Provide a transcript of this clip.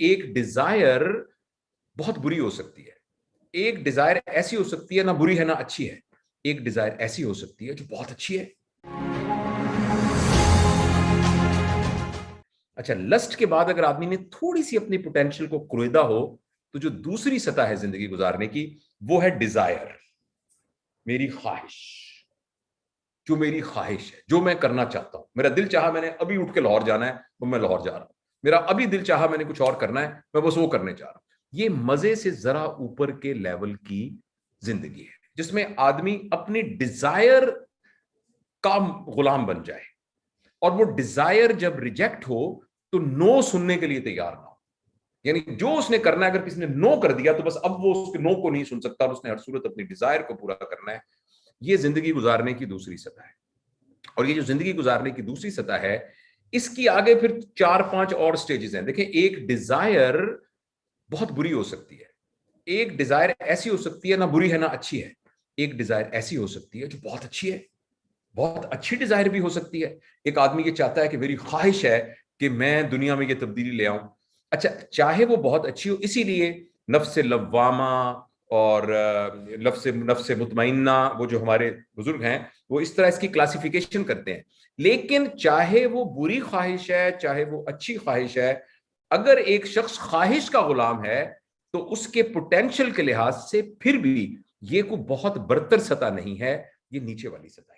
एक डिजायर बहुत बुरी हो सकती है, एक डिजायर ऐसी हो सकती है ना बुरी है ना अच्छी है, एक डिजायर ऐसी हो सकती है जो बहुत अच्छी है। अच्छा, लस्ट के बाद अगर आदमी ने थोड़ी सी अपनी पोटेंशियल को कुरेदा हो तो जो दूसरी सतह है जिंदगी गुजारने की वो है डिजायर, मेरी ख्वाहिश, जो मेरी ख्वाहिश है, जो मैं करना चाहता हूं। मेरा दिल चाहा मैंने अभी उठ के लाहौर जाना है तो मैं लाहौर जा रहा हूं, मेरा अभी दिल चाहा मैंने कुछ और करना है, मैं बस वो करने जा रहा हूं। ये मजे से जरा ऊपर के लेवल की जिंदगी है जिसमें आदमी अपनी डिजायर का गुलाम बन जाए और वो डिजायर जब रिजेक्ट हो तो नो सुनने के लिए तैयार ना हो। यानी जो उसने करना है, अगर किसी ने नो कर दिया तो बस अब वो उसके नो को नहीं सुन सकता और उसने हर सूरत अपनी डिजायर को पूरा करना है। ये जिंदगी गुजारने की दूसरी सतह है। और ये जो जिंदगी गुजारने की दूसरी सतह है, इसकी आगे फिर 4-5 और स्टेजेस हैं। देखिए, एक डिजायर बहुत बुरी हो सकती है, एक डिजायर ऐसी हो सकती है ना बुरी है ना अच्छी है, एक डिजायर ऐसी हो सकती है जो बहुत अच्छी है, बहुत अच्छी डिजायर भी हो सकती है। एक आदमी ये चाहता है कि मेरी ख्वाहिश है कि मैं दुनिया में ये तब्दीली ले आऊं। अच्छा, चाहे वो बहुत अच्छी हो, इसीलिए नफ्स लव्वामा और नफ्स मुतमइन्ना, वो जो हमारे बुजुर्ग हैं वो इस तरह इसकी क्लासिफिकेशन करते हैं। लेकिन चाहे वो बुरी ख्वाहिश है चाहे वो अच्छी ख्वाहिश है, अगर एक शख्स ख्वाहिश का गुलाम है तो उसके पोटेंशियल के लिहाज से फिर भी ये कोई बहुत बरतर सतह नहीं है, ये नीचे वाली सतह है।